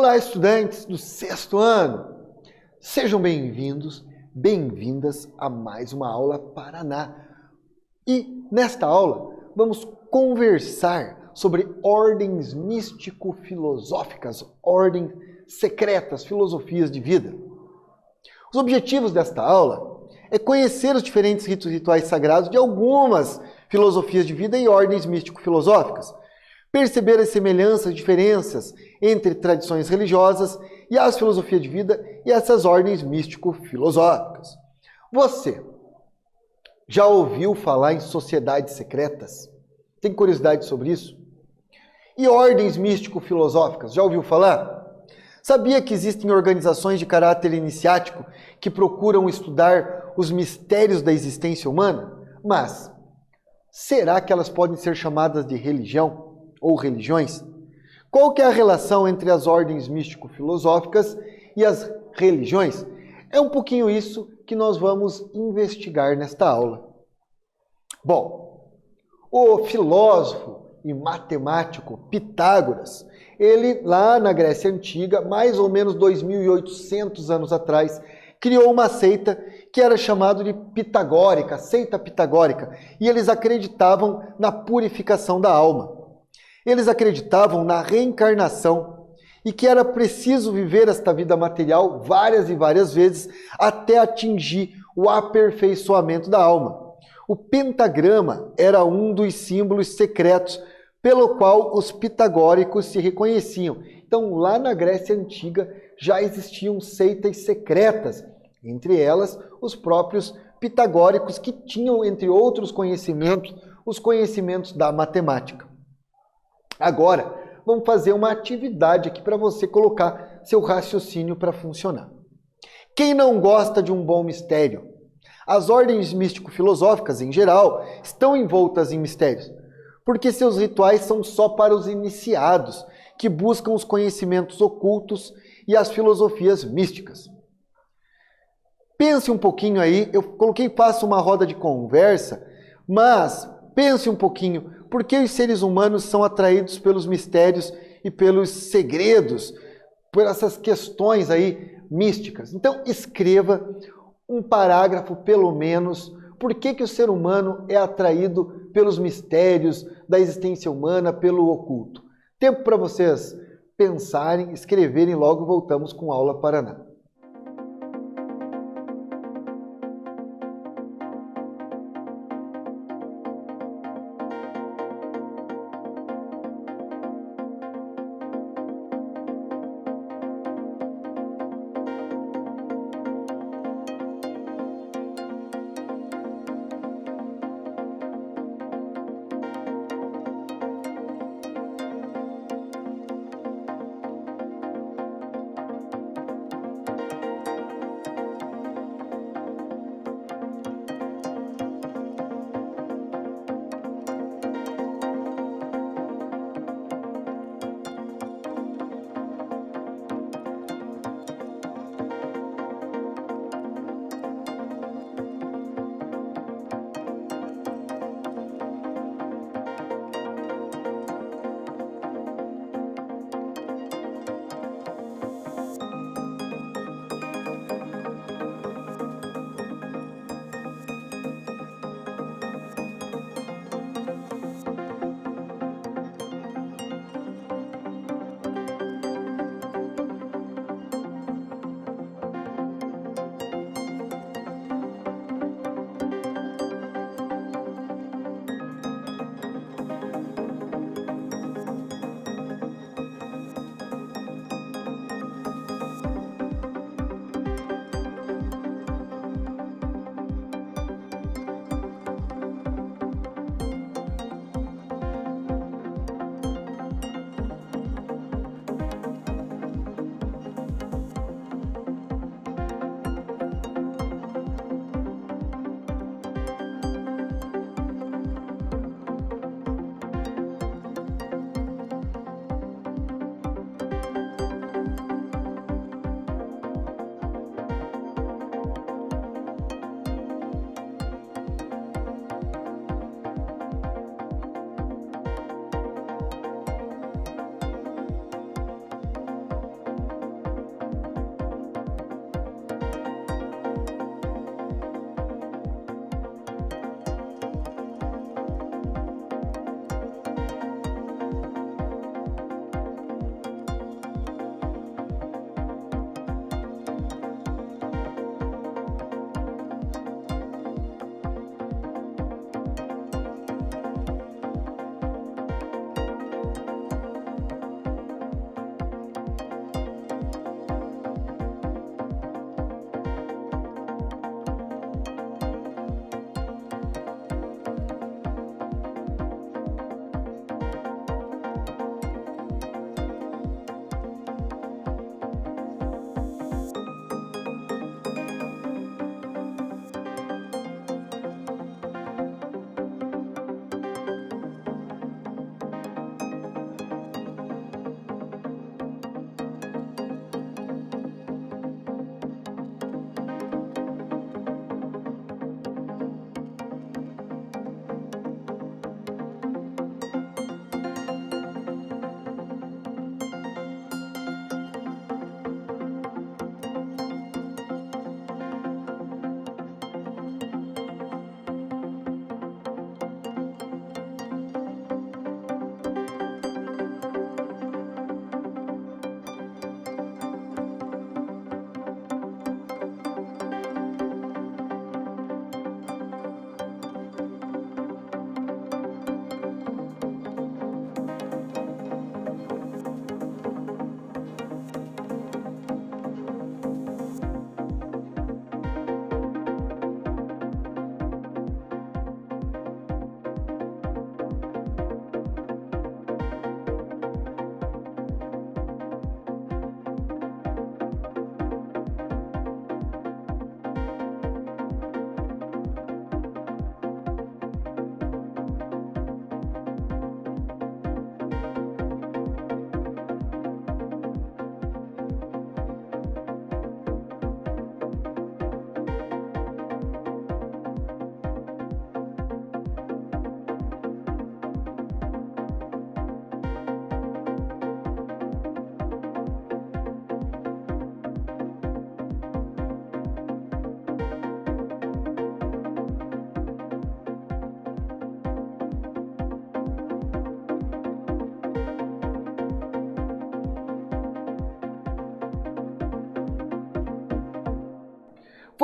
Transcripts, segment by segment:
Olá, estudantes do sexto ano! Sejam bem-vindos, bem-vindas a mais uma aula Paraná. E nesta aula vamos conversar sobre ordens místico-filosóficas, ordens secretas, filosofias de vida. Os objetivos desta aula é conhecer os diferentes ritos rituais sagrados de algumas filosofias de vida e ordens místico-filosóficas, perceber as semelhanças e diferenças entre tradições religiosas e as filosofias de vida e essas ordens místico-filosóficas. Você já ouviu falar em sociedades secretas? Tem curiosidade sobre isso? E ordens místico-filosóficas? Já ouviu falar? Sabia que existem organizações de caráter iniciático que procuram estudar os mistérios da existência humana? Mas será que elas podem ser chamadas de religião ou religiões? Qual que é a relação entre as ordens místico-filosóficas e as religiões? É um pouquinho isso que nós vamos investigar nesta aula. Bom, o filósofo e matemático Pitágoras, ele lá na Grécia Antiga, mais ou menos 2.800 anos atrás, criou uma seita que era chamada de pitagórica, seita pitagórica, e eles acreditavam na purificação da alma. Eles acreditavam na reencarnação e que era preciso viver esta vida material várias e várias vezes até atingir o aperfeiçoamento da alma. O pentagrama era um dos símbolos secretos pelo qual os pitagóricos se reconheciam. Então, lá na Grécia Antiga já existiam seitas secretas, entre elas os próprios pitagóricos que tinham, entre outros conhecimentos, os conhecimentos da matemática. Agora, vamos fazer uma atividade aqui para você colocar seu raciocínio para funcionar. Quem não gosta de um bom mistério? As ordens místico-filosóficas, em geral, estão envoltas em mistérios, porque seus rituais são só para os iniciados, que buscam os conhecimentos ocultos e as filosofias místicas. Pense um pouquinho aí, eu coloquei faça uma roda de conversa, mas pense um pouquinho, por que os seres humanos são atraídos pelos mistérios e pelos segredos, por essas questões aí místicas? Então, escreva um parágrafo, pelo menos, por que o ser humano é atraído pelos mistérios da existência humana, pelo oculto. Tempo para vocês pensarem, escreverem, logo voltamos com a aula Paraná.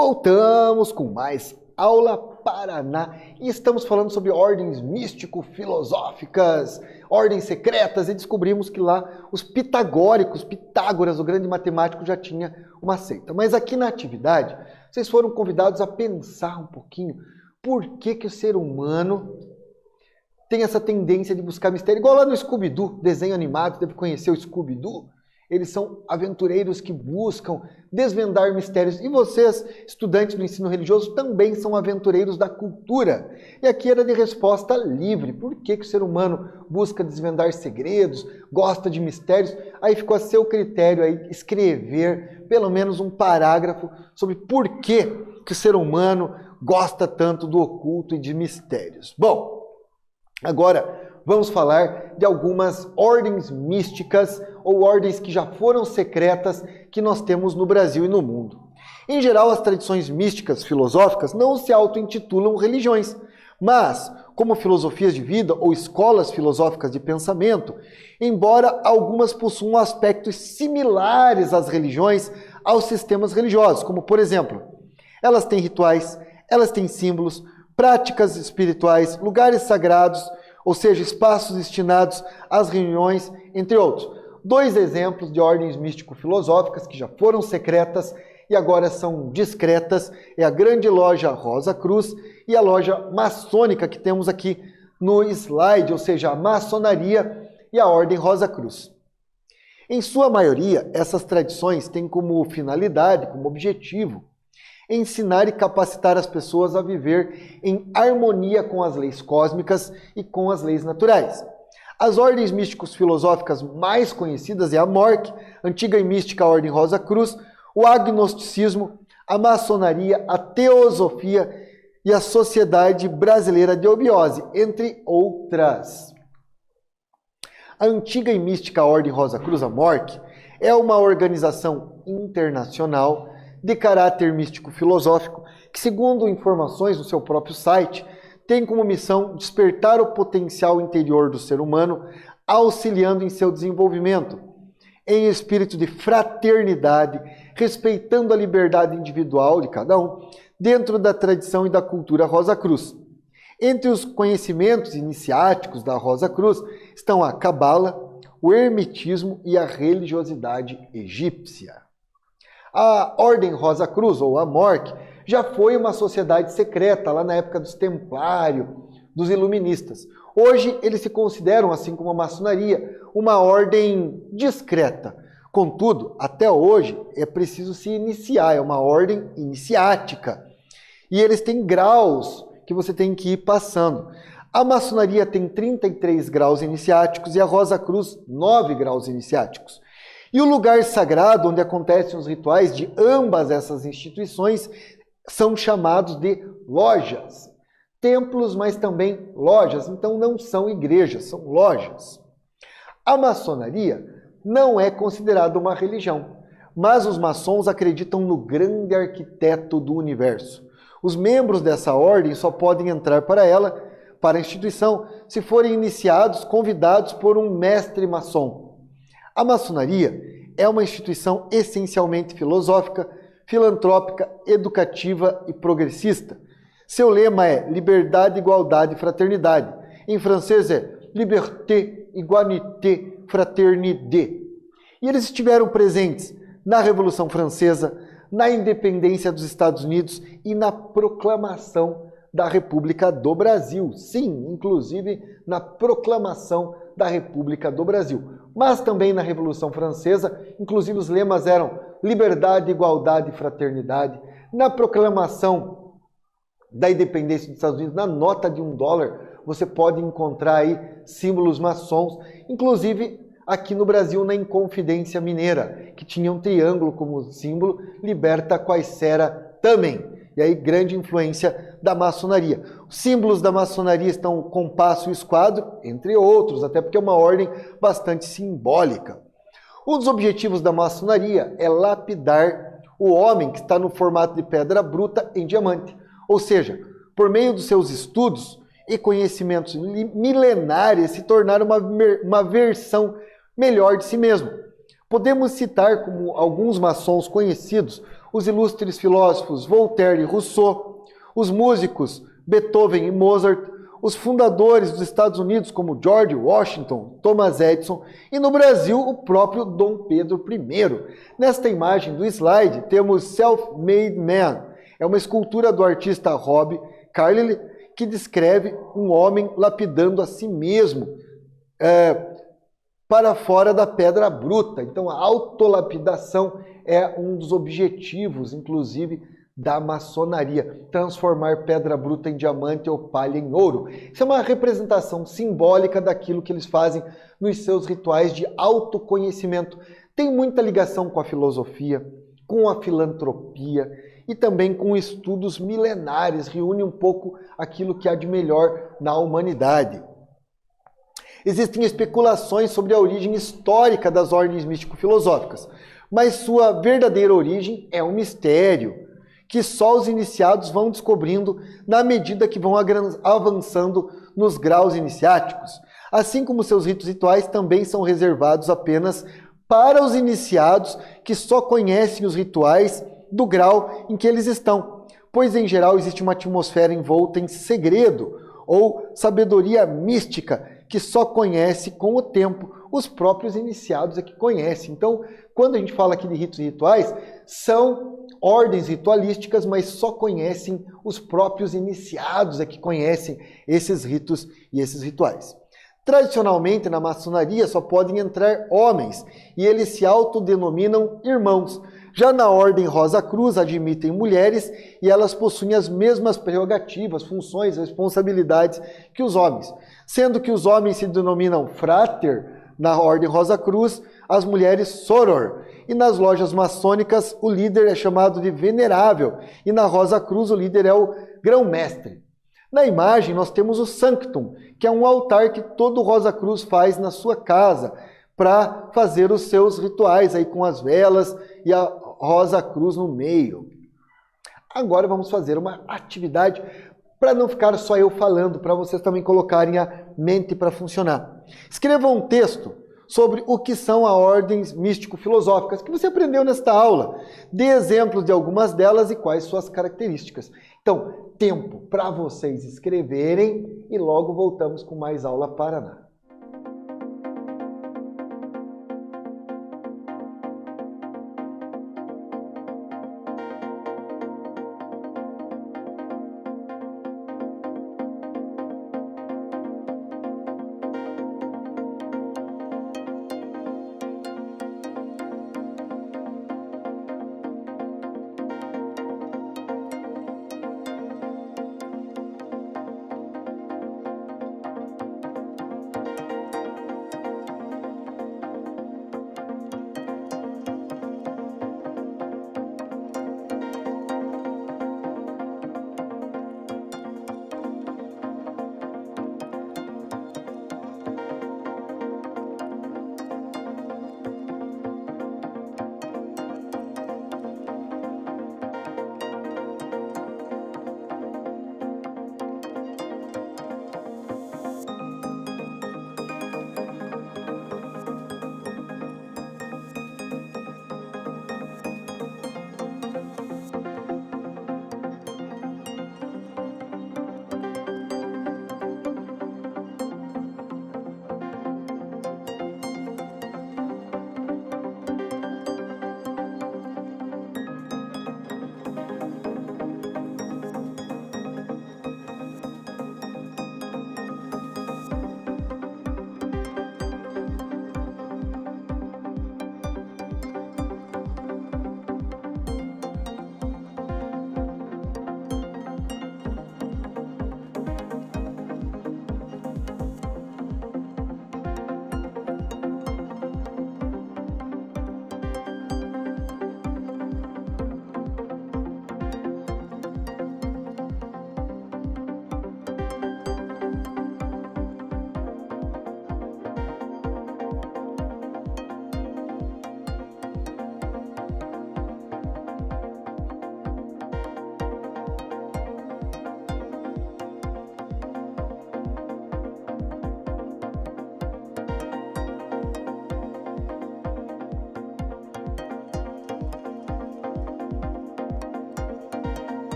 Voltamos com mais Aula Paraná e estamos falando sobre ordens místico-filosóficas, ordens secretas, e descobrimos que lá os pitagóricos, Pitágoras, o grande matemático, já tinha uma seita. Mas aqui na atividade, vocês foram convidados a pensar um pouquinho por que o ser humano tem essa tendência de buscar mistério. Igual lá no Scooby-Doo, desenho animado, deve conhecer o Scooby-Doo. Eles são aventureiros que buscam desvendar mistérios. E vocês, estudantes do ensino religioso, também são aventureiros da cultura. E aqui era de resposta livre. Por que o ser humano busca desvendar segredos, gosta de mistérios? Aí ficou a seu critério aí escrever pelo menos um parágrafo sobre por que o ser humano gosta tanto do oculto e de mistérios. Bom, agora vamos falar de algumas ordens místicas ou ordens que já foram secretas que nós temos no Brasil e no mundo. Em geral, as tradições místicas filosóficas não se auto-intitulam religiões, mas, como filosofias de vida ou escolas filosóficas de pensamento, embora algumas possuam aspectos similares às religiões, aos sistemas religiosos, como, por exemplo, elas têm rituais, elas têm símbolos, práticas espirituais, lugares sagrados, ou seja, espaços destinados às reuniões, entre outros. 2 exemplos de ordens místico-filosóficas que já foram secretas e agora são discretas é a grande loja Rosa Cruz e a loja maçônica que temos aqui no slide, ou seja, a maçonaria e a ordem Rosa Cruz. Em sua maioria, essas tradições têm como finalidade, como objetivo, ensinar e capacitar as pessoas a viver em harmonia com as leis cósmicas e com as leis naturais. As ordens místicos filosóficas mais conhecidas é a MORC, antiga e mística Ordem Rosa Cruz, o agnosticismo, a maçonaria, a teosofia e a Sociedade Brasileira de Obiose, entre outras. A antiga e mística Ordem Rosa Cruz, a MORC, é uma organização internacional de caráter místico-filosófico que, segundo informações no seu próprio site, tem como missão despertar o potencial interior do ser humano, auxiliando em seu desenvolvimento, em espírito de fraternidade, respeitando a liberdade individual de cada um, dentro da tradição e da cultura Rosa Cruz. Entre os conhecimentos iniciáticos da Rosa Cruz estão a Cabala, o Hermetismo e a religiosidade egípcia. A Ordem Rosa Cruz, ou a MORC, já foi uma sociedade secreta lá na época dos Templários, dos Iluministas. Hoje eles se consideram, assim como a maçonaria, uma ordem discreta. Contudo, até hoje é preciso se iniciar, é uma ordem iniciática. E eles têm graus que você tem que ir passando. A maçonaria tem 33 graus iniciáticos e a Rosa Cruz 9 graus iniciáticos. E o lugar sagrado onde acontecem os rituais de ambas essas instituições são chamados de lojas. Templos, mas também lojas. Então não são igrejas, são lojas. A maçonaria não é considerada uma religião, mas os maçons acreditam no grande arquiteto do universo. Os membros dessa ordem só podem entrar para ela, para a instituição, se forem iniciados, convidados por um mestre maçom. A maçonaria é uma instituição essencialmente filosófica, filantrópica, educativa e progressista. Seu lema é liberdade, igualdade e fraternidade. Em francês é liberté, igualité, fraternité. E eles estiveram presentes na Revolução Francesa, na independência dos Estados Unidos e na proclamação da República do Brasil. Sim, inclusive na proclamação da República do Brasil. Mas também na Revolução Francesa, inclusive os lemas eram liberdade, igualdade e fraternidade. Na proclamação da independência dos Estados Unidos, na nota de $1, você pode encontrar aí símbolos maçons, inclusive aqui no Brasil na Inconfidência Mineira, que tinha um triângulo como símbolo, liberta quaisera também. E aí grande influência da maçonaria. Os símbolos da maçonaria estão o compasso e o esquadro, entre outros, até porque é uma ordem bastante simbólica. Um dos objetivos da maçonaria é lapidar o homem que está no formato de pedra bruta em diamante. Ou seja, por meio dos seus estudos e conhecimentos milenares, se tornar uma versão melhor de si mesmo. Podemos citar como alguns maçons conhecidos os ilustres filósofos Voltaire e Rousseau, os músicos Beethoven e Mozart, os fundadores dos Estados Unidos como George Washington, Thomas Edison e no Brasil o próprio Dom Pedro I. Nesta imagem do slide temos Self-Made Man. É uma escultura do artista Rob Carlyle que descreve um homem lapidando a si mesmo para fora da pedra bruta. Então a autolapidação é um dos objetivos, inclusive, da maçonaria, transformar pedra bruta em diamante ou palha em ouro. Isso é uma representação simbólica daquilo que eles fazem nos seus rituais de autoconhecimento. Tem muita ligação com a filosofia, com a filantropia e também com estudos milenares, reúne um pouco aquilo que há de melhor na humanidade. Existem especulações sobre a origem histórica das ordens místico-filosóficas, mas sua verdadeira origem é um mistério que só os iniciados vão descobrindo na medida que vão avançando nos graus iniciáticos. Assim como seus ritos rituais também são reservados apenas para os iniciados que só conhecem os rituais do grau em que eles estão, pois em geral existe uma atmosfera envolta em segredo ou sabedoria mística que só conhece com o tempo. Os próprios iniciados é que conhecem. Então, quando a gente fala aqui de ritos e rituais, são ordens ritualísticas, mas só conhecem os próprios iniciados é que conhecem esses ritos e esses rituais. Tradicionalmente, na maçonaria só podem entrar homens e eles se autodenominam irmãos. Já na Ordem Rosa Cruz admitem mulheres e elas possuem as mesmas prerrogativas, funções, responsabilidades que os homens. Sendo que os homens se denominam frater na Ordem Rosa Cruz, as mulheres soror. E nas lojas maçônicas o líder é chamado de venerável e na Rosa Cruz o líder é o grão-mestre. Na imagem nós temos o sanctum, que é um altar que todo Rosa Cruz faz na sua casa para fazer os seus rituais aí com as velas e a Rosa Cruz no meio. Agora vamos fazer uma atividade para não ficar só eu falando, para vocês também colocarem a mente para funcionar. Escreva um texto sobre o que são as ordens místico-filosóficas que você aprendeu nesta aula. Dê exemplos de algumas delas e quais suas características. Então, tempo para vocês escreverem e logo voltamos com mais aula Paraná.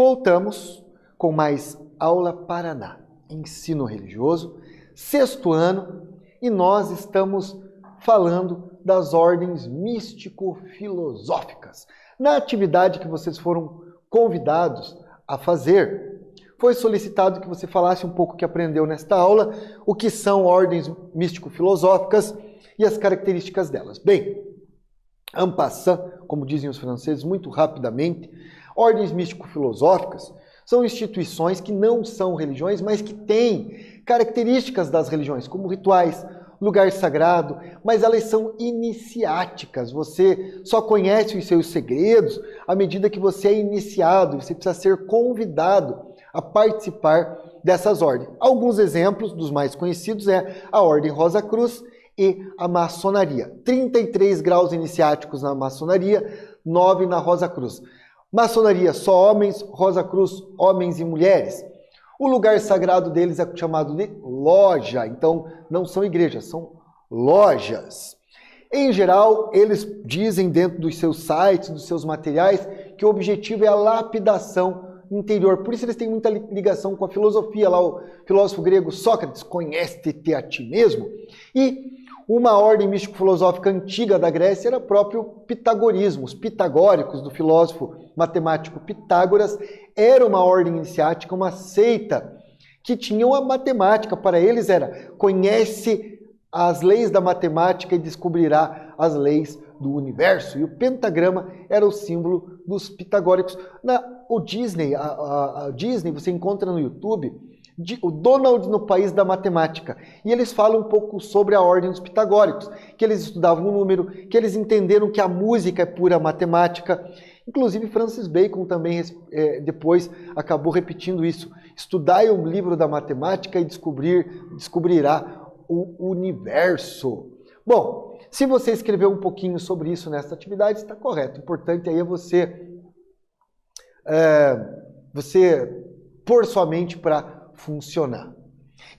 Voltamos com mais Aula Paraná, Ensino Religioso, 6º ano, e nós estamos falando das ordens místico-filosóficas. Na atividade que vocês foram convidados a fazer, foi solicitado que você falasse um pouco o que aprendeu nesta aula, o que são ordens místico-filosóficas e as características delas. Bem, en passant, como dizem os franceses, muito rapidamente, ordens místico-filosóficas são instituições que não são religiões, mas que têm características das religiões, como rituais, lugar sagrado, mas elas são iniciáticas. Você só conhece os seus segredos à medida que você é iniciado, você precisa ser convidado a participar dessas ordens. Alguns exemplos dos mais conhecidos é a Ordem Rosa Cruz e a maçonaria. 33 graus iniciáticos na maçonaria, 9 na Rosa Cruz. Maçonaria só homens, Rosa Cruz homens e mulheres. O lugar sagrado deles é chamado de loja, então não são igrejas, são lojas. Em geral, eles dizem dentro dos seus sites, dos seus materiais, que o objetivo é a lapidação interior. Por isso eles têm muita ligação com a filosofia. Lá o filósofo grego Sócrates, conhece-te a ti mesmo. E uma ordem místico-filosófica antiga da Grécia era o próprio pitagorismo. Os pitagóricos, do filósofo matemático Pitágoras, era uma ordem iniciática, uma seita que tinha uma matemática. Para eles era, conhece as leis da matemática e descobrirá as leis do universo. E o pentagrama era o símbolo dos pitagóricos. O Disney, a Disney, você encontra no YouTube, o Donald no País da Matemática. E eles falam um pouco sobre a ordem dos pitagóricos, que eles estudavam o número, que eles entenderam que a música é pura matemática. Inclusive Francis Bacon também depois acabou repetindo isso. Estudai o livro da matemática e descobrirá o universo. Bom, se você escreveu um pouquinho sobre isso nessa atividade, está correto. O importante aí é você pôr sua mente para funcionar.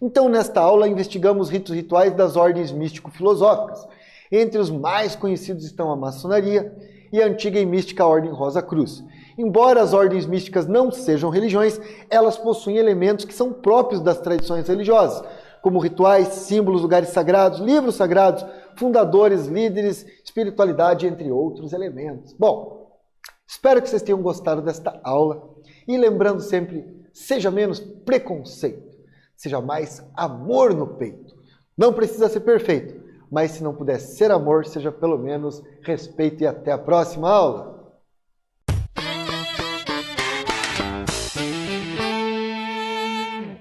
Então, nesta aula, investigamos ritos rituais das ordens místico-filosóficas. Entre os mais conhecidos estão a maçonaria e a antiga e mística Ordem Rosa Cruz. Embora as ordens místicas não sejam religiões, elas possuem elementos que são próprios das tradições religiosas, como rituais, símbolos, lugares sagrados, livros sagrados, fundadores, líderes, espiritualidade, entre outros elementos. Bom, espero que vocês tenham gostado desta aula. E lembrando sempre, seja menos preconceito, seja mais amor no peito. Não precisa ser perfeito, mas se não puder ser amor, seja pelo menos respeito. E até a próxima aula.